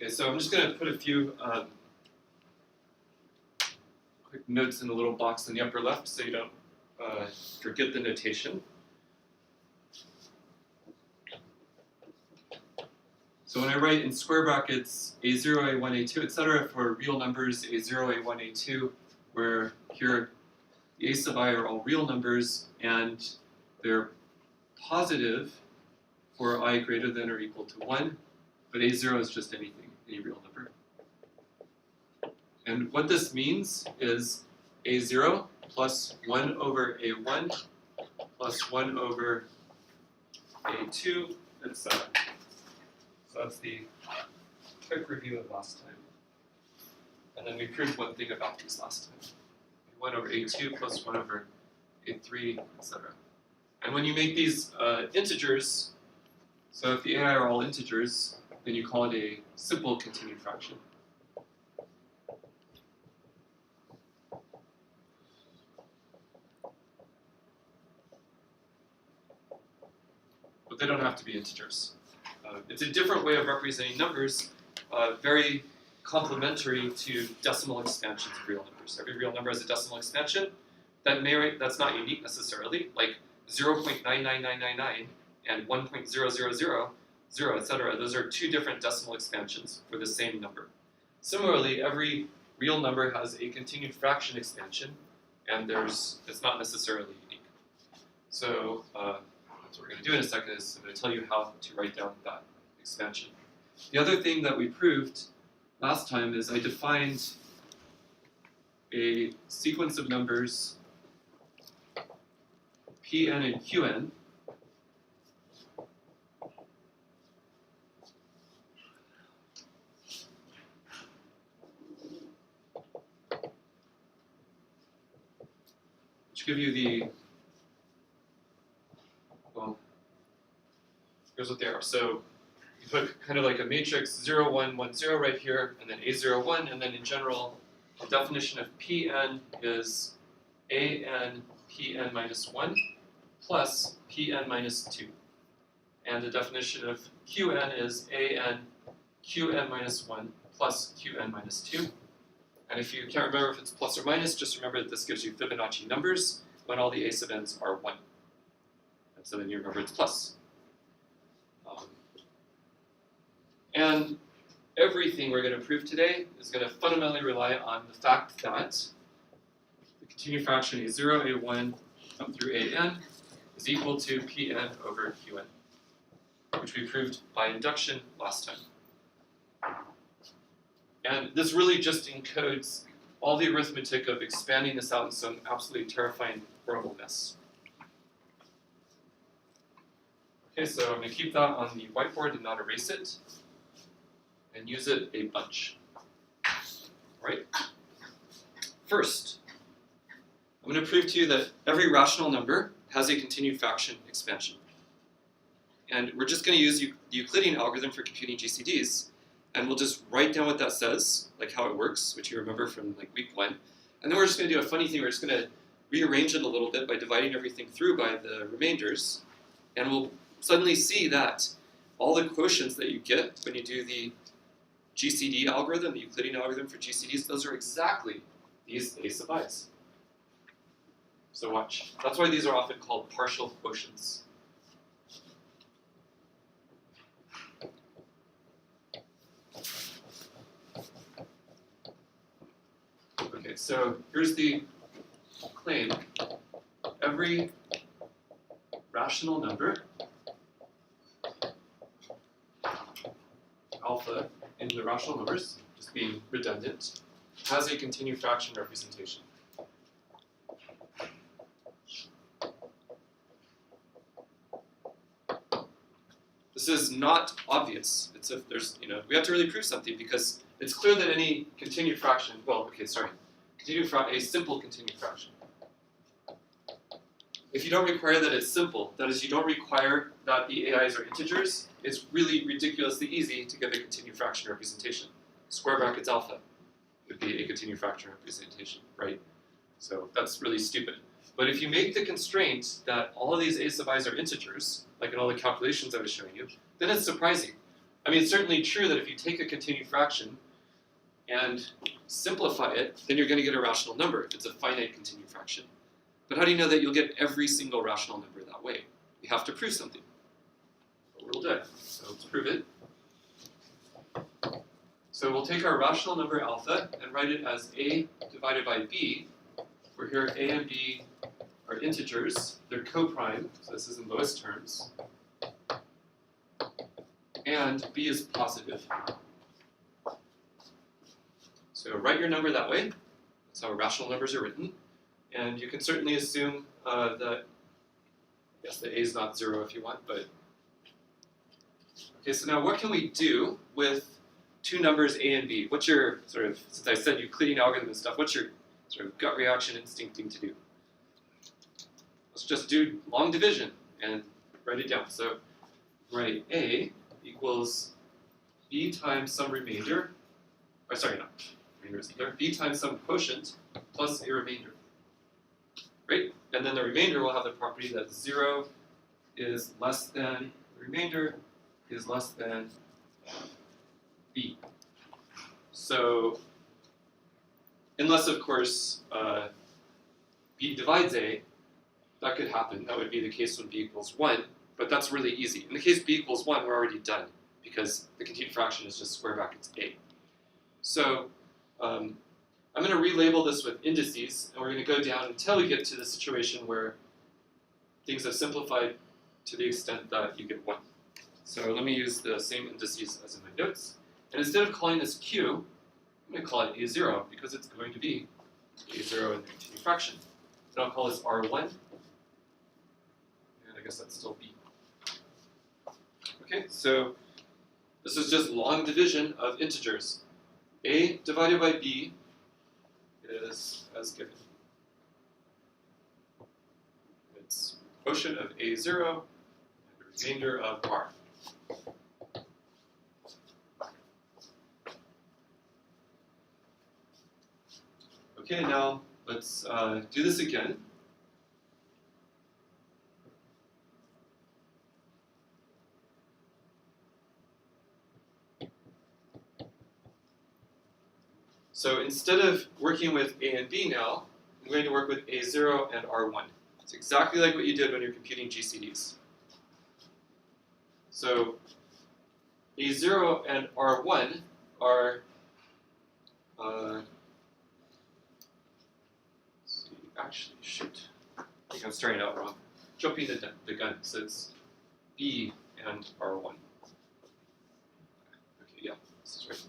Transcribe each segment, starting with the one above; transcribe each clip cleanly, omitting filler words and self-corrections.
Okay, so I'm just going to put a few quick notes in the little box in the upper left so you don't forget the notation. So when I write in square brackets A0, A1, A2, etc. for real numbers A0, A1, A2, where here the a sub I are all real numbers and they're positive for I greater than or equal to 1, but A0 is just anything, any real number. And what this means is A0 plus 1 over A1 plus 1 over A2, etc. So that's the quick review of last time. And then we proved one thing about these last time. 1 over A2 plus 1 over A3, etc. And when you make these integers, so if the AI are all integers, then you call it a simple continued fraction. But they don't have to be integers. It's a different way of representing numbers, very complementary to decimal expansions of real numbers. Every real number has a decimal expansion. That's not unique necessarily, like 0.99999 and 1.0000, etc. Those are two different decimal expansions for the same number. Similarly, every real number has a continued fraction expansion, and it's not necessarily unique. So that's what we're going to do in a second is I'm going to tell you how to write down that expansion. The other thing that we proved last time is I defined a sequence of numbers Pn and Qn which give you the, well, here's what they are. So you put kind of like a matrix 0, 1, 1, 0 right here, and then A0, 1, and then in general, the definition of Pn is An Pn minus 1 plus Pn minus 2. And the definition of Qn is An Qn minus 1 plus Qn minus 2. And if you can't remember if it's plus or minus, just remember that this gives you Fibonacci numbers when all the a sub n's are 1. And so then you remember it's plus. And everything we're going to prove today is going to fundamentally rely on the fact that the continued fraction A0, A1 up through An is equal to Pn over Qn, which we proved by induction last time. And this really just encodes all the arithmetic of expanding this out in some absolutely terrifying, horrible mess. Okay, so I'm going to keep that on the whiteboard and not erase it, and use it a bunch. Right? First, I'm going to prove to you that every rational number has a continued fraction expansion. And we're just going to use the Euclidean algorithm for computing GCDs, and we'll just write down what that says, like how it works, which you remember from like week 1. And then we're just going to do a funny thing. We're just going to rearrange it a little bit by dividing everything through by the remainders, and we'll suddenly see that all the quotients that you get when you do the GCD algorithm, the Euclidean algorithm for GCDs, those are exactly these a sub i's. So watch. That's why these are often called partial quotients. Okay, so here's the claim. Every rational number, alpha in the rational numbers, just being redundant, has a continued fraction representation. This is not obvious. It's if there's, we have to really prove something because it's clear that any continued fraction, a simple continued fraction. If you don't require that it's simple, that is, you don't require that the AIs are integers, it's really ridiculously easy to get a continued fraction representation. Square brackets alpha would be a continued fraction representation, right? So that's really stupid. But if you make the constraint that all of these a sub i's are integers, like in all the calculations I was showing you, then it's surprising. I mean, it's certainly true that if you take a continued fraction and simplify it, then you're going to get a rational number if it's a finite continued fraction. But how do you know that you'll get every single rational number that way? You have to prove something. But we'll do it. So let's prove it. So we'll take our rational number alpha and write it as a divided by b, where here a and b are integers. They're co-prime, so this is in lowest terms. And b is positive. So write your number that way. That's how rational numbers are written. And you can certainly assume that, yes, the a is not 0 if you want, but... Okay, so now what can we do with two numbers a and b? What's your, sort of, since I said Euclidean algorithm and stuff, what's your sort of gut reaction instinct thing to do? Let's just do long division and write it down. So write a equals b times some remainder, or sorry, not remainder isn't there, b times some quotient plus a remainder. Right? And then the remainder will have the property that 0 is less than, the remainder is less than b. So, unless of course b divides a, that could happen. That would be the case when b equals 1, but that's really easy. In the case b equals 1, we're already done because the continued fraction is just square brackets a. So, I'm going to relabel this with indices, and we're going to go down until we get to the situation where things have simplified to the extent that you get 1. So let me use the same indices as in my notes. And instead of calling this q, I'm going to call it a0 because it's going to be a0 in the continued fraction. And I'll call this r1, and I guess that's still b. Okay, so this is just long division of integers. A divided by b is as given. It's quotient of a0 and the remainder of r. Okay, now let's do this again. So instead of working with a and b now, I'm going to work with a0 and r1. It's exactly like what you did when you're computing GCDs. So a0 and r1 are, actually, shoot, I think I'm starting out wrong. Jumping the gun, so it's b and r1. Okay, yeah, this is right.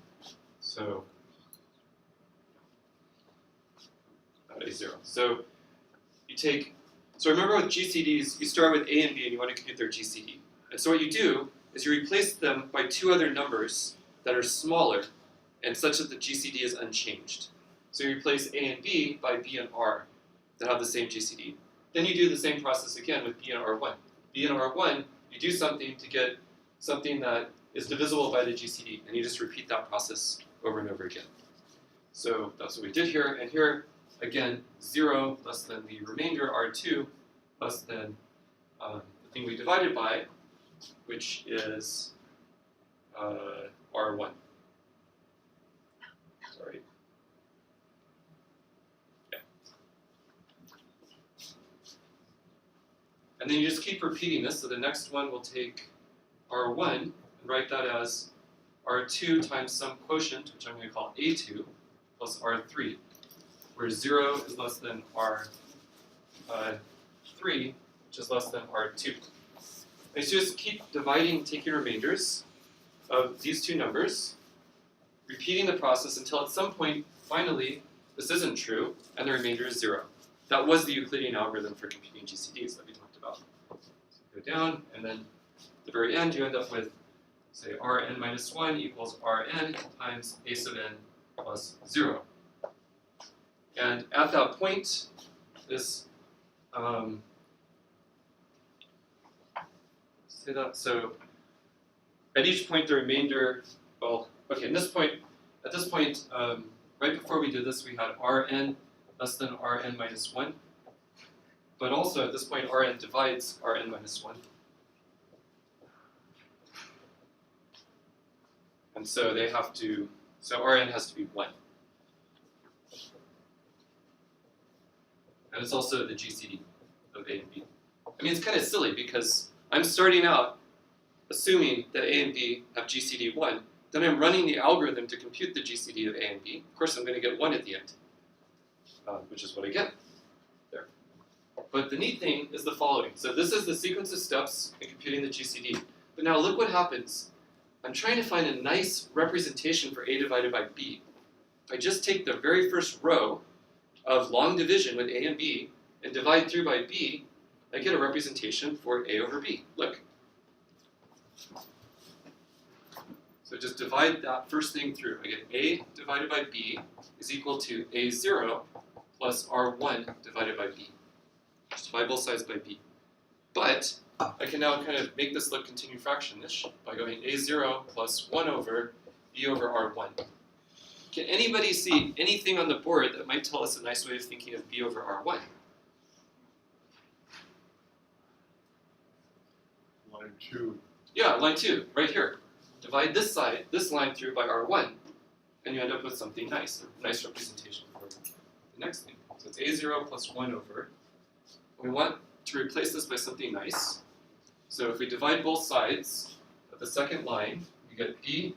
So a0. So you take, so remember with GCDs, you start with a and b and you want to compute their GCD. And so what you do is you replace them by two other numbers that are smaller and such that the GCD is unchanged. So you replace a and b by b and r that have the same GCD. Then you do the same process again with b and r1. b and r1, you do something to get something that is divisible by the GCD, and you just repeat that process over and over again. So that's what we did here, and here, again, 0 less than the remainder, r2, less than the thing we divided by, which is r1. Sorry. Yeah. And then you just keep repeating this, so the next one will take r1 and write that as r2 times some quotient, which I'm going to call a2, plus r3. Where 0 is less than r3, which is less than r2. And so just keep dividing, taking remainders of these two numbers, repeating the process until at some point, finally, this isn't true, and the remainder is 0. That was the Euclidean algorithm for computing GCDs that we talked about. So go down, and then at the very end, you end up with, say, rn minus 1 equals rn times a sub n plus 0. And at that point, this, say that, so at each point the remainder, well, okay, at this point, right before we did this, we had rn less than rn minus 1. But also at this point, rn divides rn minus 1. And so they have to, so Rn has to be 1. And it's also the GCD of A and B. I mean, it's kind of silly because I'm starting out assuming that A and B have GCD 1, then I'm running the algorithm to compute the GCD of A and B. Of course, I'm going to get 1 at the end, which is what I get there. But the neat thing is the following. So this is the sequence of steps in computing the GCD. But now look what happens. I'm trying to find a nice representation for A divided by B. If I just take the very first row of long division with A and B and divide through by B, I get a representation for A over B. Look. So just divide that first thing through. I get A divided by B is equal to A0 plus R1 divided by B. Just divide both sides by B. But I can now kind of make this look continued fraction-ish by going A0 plus 1 over B over R1. Can anybody see anything on the board that might tell us a nice way of thinking of B over R1? Line 2. Yeah, line 2, right here. Divide this side, this line through by R1, and you end up with something nice, a nice representation for the next thing. So it's A0 plus 1 over. We want to replace this by something nice. So if we divide both sides of the second line, we get B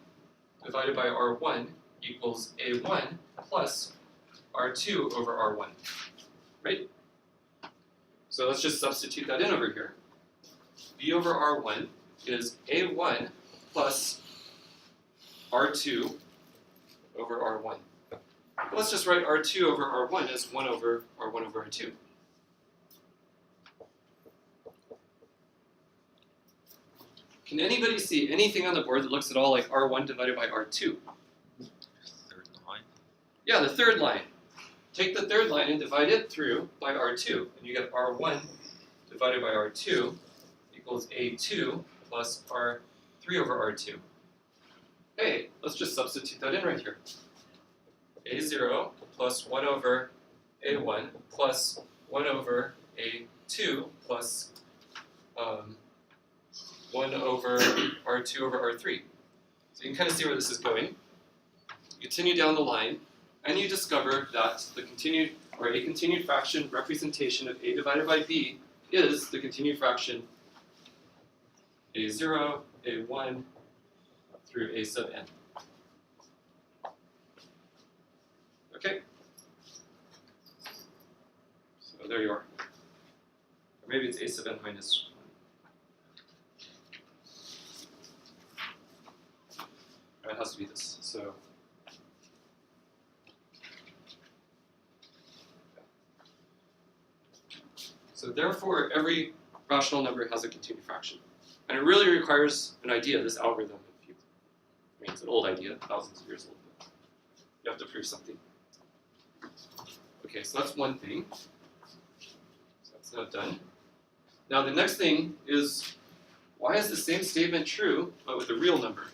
divided by R1 equals A1 plus R2 over R1, right? So let's just substitute that in over here. B over R1 is A1 plus R2 over R1. Let's just write R2 over R1 as 1 over R1 over R2. Can anybody see anything on the board that looks at all like R1 divided by R2? Third line. Yeah, the third line. Take the third line and divide it through by R2, and you get R1 divided by R2 equals A2 plus R3 over R2. Hey, let's just substitute that in right here. A0 plus 1 over A1 plus 1 over A2 plus 1 over R2 over R3. So you can kind of see where this is going. You continue down the line, and you discover that the continued, or a continued fraction representation of A divided by B is the continued fraction A0, A1, through A sub n. Okay? So there you are. Or maybe it's A sub n minus 1. It has to be this. So therefore, every rational number has a continued fraction. And it really requires an idea, this algorithm. I mean, it's an old idea, thousands of years old, but you have to prove something. Okay, so that's one thing. So that's not done. Now the next thing is, why is the same statement true, but with a real number?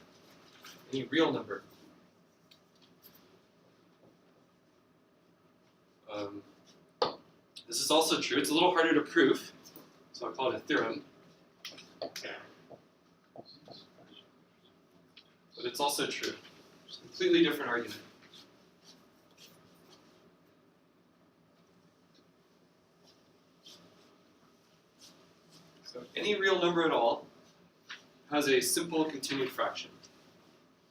Any real number? This is also true. It's a little harder to prove, so I'll call it a theorem. But it's also true. It's a completely different argument. So any real number at all has a simple continued fraction.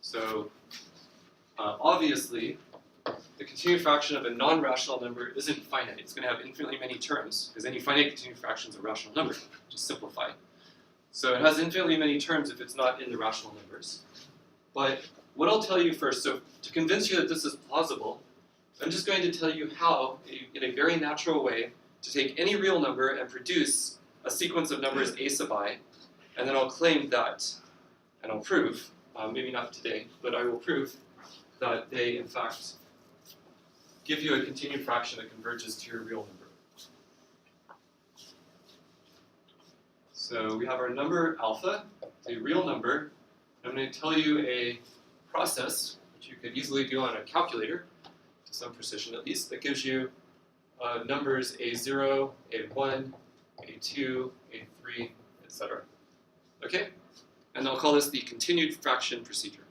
So obviously, the continued fraction of a non-rational number isn't finite. It's going to have infinitely many terms, because any finite continued fraction is a rational number, just simplify. So it has infinitely many terms if it's not in the rational numbers. But what I'll tell you first, so to convince you that this is plausible, I'm just going to tell you how, in a very natural way, to take any real number and produce a sequence of numbers a sub I, and then I'll claim that, and I'll prove, maybe not today, but I will prove that they, in fact, give you a continued fraction that converges to your real number. So we have our number alpha, it's a real number. I'm going to tell you a process, which you could easily do on a calculator, to some precision at least, that gives you numbers A0, A1, A2, A3, etc. Okay? And I'll call this the continued fraction procedure.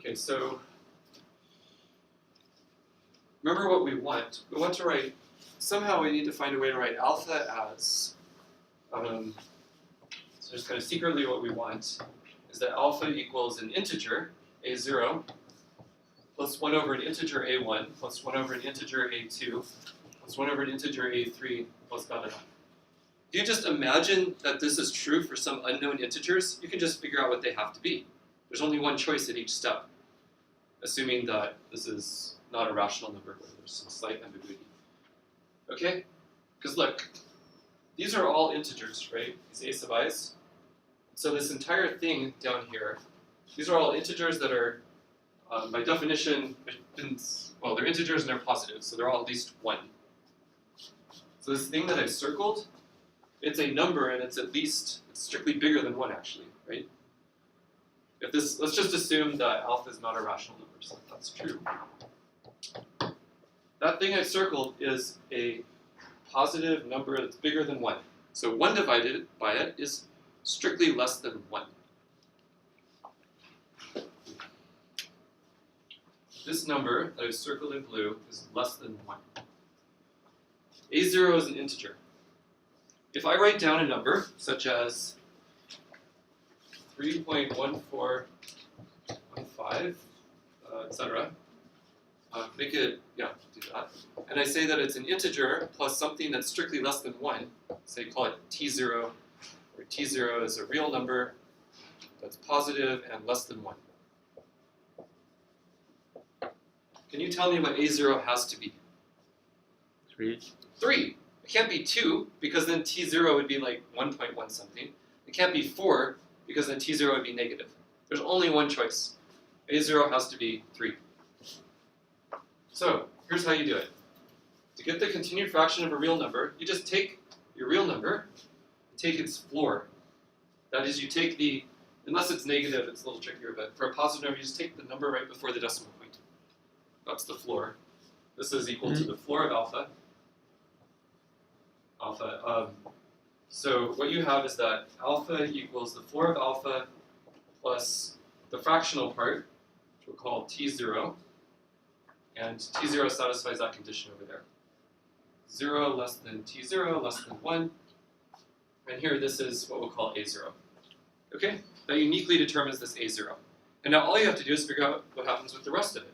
Okay, so remember what we want. We want to write, somehow we need to find a way to write alpha as, so just kind of secretly what we want is that alpha equals an integer, a0, plus 1 over an integer a1, plus 1 over an integer a2, plus 1 over an integer a3, plus da da da. If you just imagine that this is true for some unknown integers, you can just figure out what they have to be. There's only one choice at each step, assuming that this is not a rational number where there's some slight ambiguity. Okay? Because look, these are all integers, right? These a sub i's. So this entire thing down here, these are all integers that are, by definition, well, they're integers and they're positive, so they're all at least 1. So this thing that I've circled, it's a number and it's strictly bigger than 1 actually, right? If this, let's just assume that alpha is not a rational number, so that's true. That thing I've circled is a positive number that's bigger than 1. So 1 divided by it is strictly less than 1. This number that I've circled in blue is less than 1. A0 is an integer. If I write down a number, such as 3.1415, etc., make it, do that. And I say that it's an integer plus something that's strictly less than 1, say call it t0, where t0 is a real number that's positive and less than 1. Can you tell me what a0 has to be? 3. 3. It can't be 2, because then t0 would be like 1.1 something. It can't be 4, because then t0 would be negative. There's only one choice. a0 has to be 3. So, here's how you do it. To get the continued fraction of a real number, you just take your real number, take its floor. That is, you take the, unless it's negative, it's a little trickier, but for a positive number, you just take the number right before the decimal point. That's the floor. This is equal to the floor of alpha. So what you have is that alpha equals the floor of alpha plus the fractional part, which we'll call t0, and t0 satisfies that condition over there. 0 less than t0 less than 1, and here this is what we'll call a0. Okay? That uniquely determines this a0. And now all you have to do is figure out what happens with the rest of it.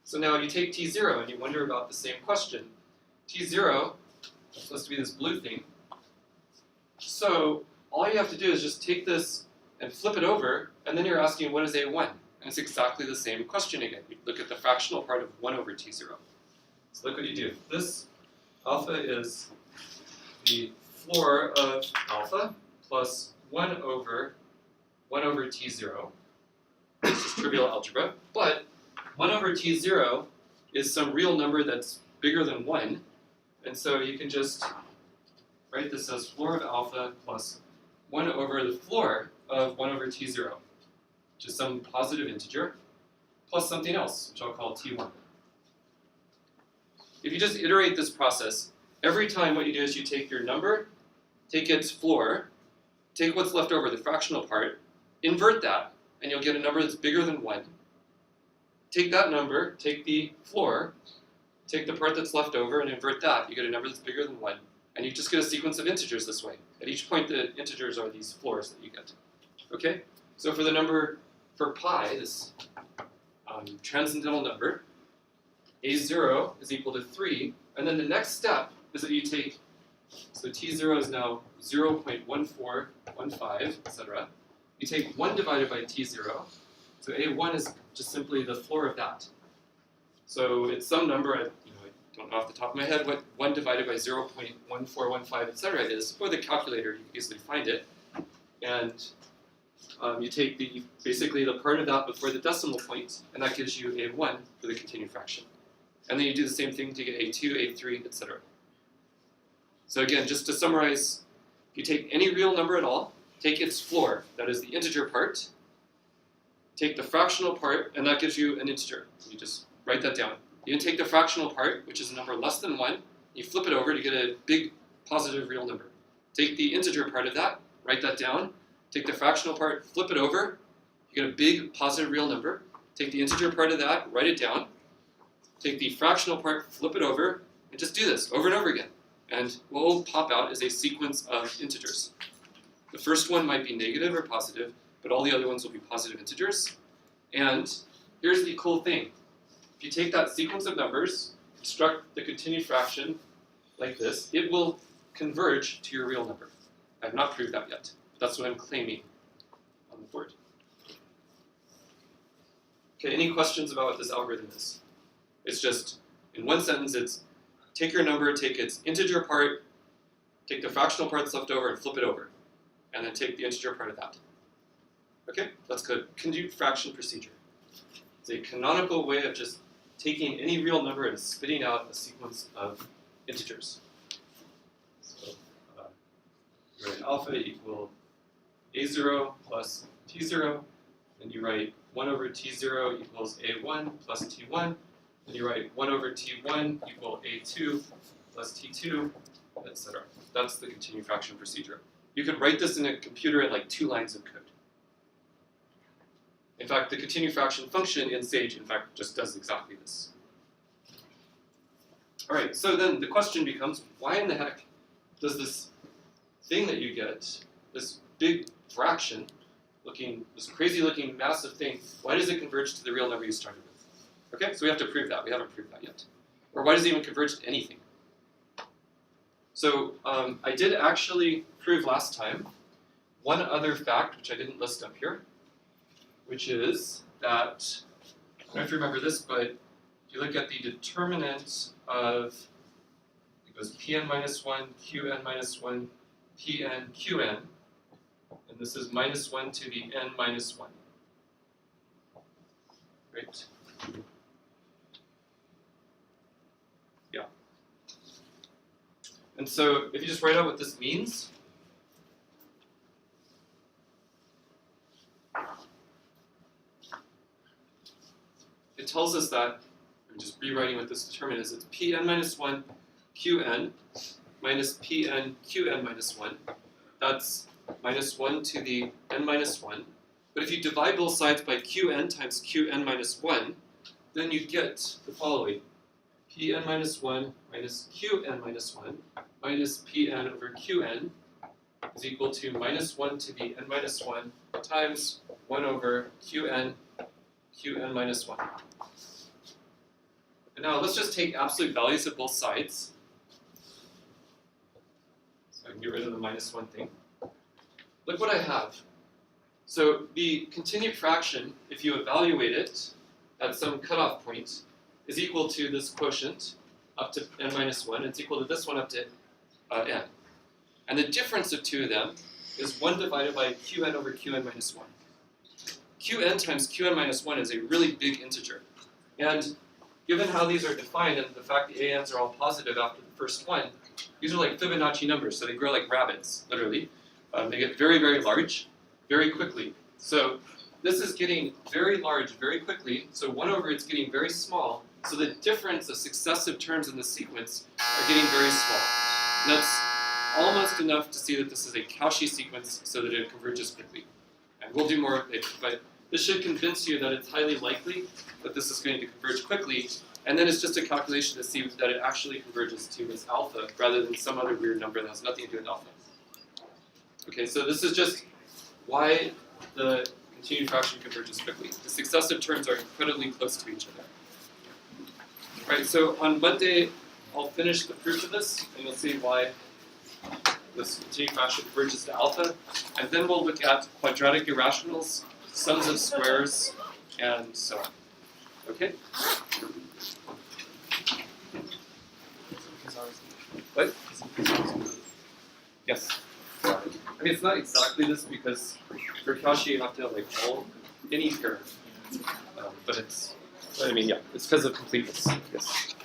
So now you take t0 and you wonder about the same question. t0 is supposed to be this blue thing. So all you have to do is just take this and flip it over, and then you're asking what is a1? And it's exactly the same question again. You look at the fractional part of 1 over t0. So look what you do. This alpha is the floor of alpha plus 1 over t0. This is trivial algebra. But 1 over t0 is some real number that's bigger than 1. And so you can just write this as floor of alpha plus 1 over the floor of 1 over t0, which is some positive integer, plus something else, which I'll call t1. If you just iterate this process, every time what you do is you take your number, take its floor, take what's left over, the fractional part, invert that, and you'll get a number that's bigger than 1. Take that number, take the floor, take the part that's left over, and invert that. You get a number that's bigger than 1. And you just get a sequence of integers this way. At each point, the integers are these floors that you get. Okay? So for the number, for pi, this transcendental number, a0 is equal to 3. And then the next step is that you take, so t0 is now 0.1415, etc. You take 1 divided by t0. So a1 is just simply the floor of that. So it's some number, I don't know off the top of my head what 1 divided by 0.1415, etc. is, or the calculator, you can easily find it. And you take basically the part of that before the decimal point, and that gives you a1 for the continued fraction. And then you do the same thing to get a2, a3, etc. So again, just to summarize, if you take any real number at all, take its floor, that is the integer part, take the fractional part, and that gives you an integer. You just write that down. You can take the fractional part, which is a number less than 1, you flip it over to get a big positive real number. Take the integer part of that, write that down, take the fractional part, flip it over, you get a big positive real number. take the integer part of that, write it down, take the fractional part, flip it over, and just do this over and over again. And what will pop out is a sequence of integers. The first one might be negative or positive, but all the other ones will be positive integers. And here's the cool thing. If you take that sequence of numbers, construct the continued fraction like this, it will converge to your real number. I have not proved that yet, but that's what I'm claiming on the board. Okay, any questions about what this algorithm is? It's just, in one sentence, it's take your number, take its integer part, take the fractional part that's left over, and flip it over. And then take the integer part of that. Okay, that's the continued fraction procedure. It's a canonical way of just taking any real number and spitting out a sequence of integers. So, you write alpha equal a0 plus t0, then you write 1 over t0 equals a1 plus t1, then you write 1 over t1 equal a2 plus t2, etc. That's the continued fraction procedure. You could write this in a computer in like 2 lines of code. In fact, the continued fraction function in Sage, in fact, just does exactly this. All right, so then the question becomes, why in the heck does this thing that you get, this big fraction, this crazy looking massive thing, why does it converge to the real number you started with? Okay, so we have to prove that. We haven't proved that yet. Or why does it even converge to anything? So I did actually prove last time one other fact, which I didn't list up here, which is that, I don't know if you remember this, but if you look at the determinant of, it goes Pn minus 1, Qn minus 1, Pn, Qn, and this is minus 1 to the n minus 1. Right? Yeah. And so if you just write out what this means, it tells us that, I'm just rewriting what this determinant is, it's Pn minus 1 Qn minus Pn Qn minus 1. That's minus 1 to the n minus 1. But if you divide both sides by Qn times Qn minus 1, then you get the following. Pn minus 1 minus Qn minus 1 minus Pn over Qn is equal to minus 1 to the n minus 1 times 1 over Qn minus 1. And now let's just take absolute values of both sides. So I can get rid of the minus 1 thing. Look what I have. So the continued fraction, if you evaluate it at some cutoff point, is equal to this quotient up to n minus 1. It's equal to this one up to n. And the difference of two of them is 1 divided by Qn over Qn minus 1. Qn times Qn minus 1 is a really big integer. And given how these are defined and the fact the ANs are all positive after the first one, these are like Fibonacci numbers, so they grow like rabbits, literally. They get very, very large, very quickly. So this is getting very large very quickly, so 1 over it's getting very small, so the difference of successive terms in the sequence are getting very small. And that's almost enough to see that this is a Cauchy sequence so that it converges quickly. And we'll do more later, but this should convince you that it's highly likely that this is going to converge quickly, and then it's just a calculation to see that it actually converges to this alpha rather than some other weird number that has nothing to do with alpha. Okay, so this is just why the continued fraction converges quickly. The successive terms are incredibly close to each other. All right, so on Monday, I'll finish the proof of this, and you'll see why this continued fraction converges to alpha, and then we'll look at quadratic irrationals, sums of squares, and so on. Okay? What? Yes. I mean, it's not exactly this because for Cauchy you have to have like any pair, but it's. I mean, yeah, it's because of completeness. Yes.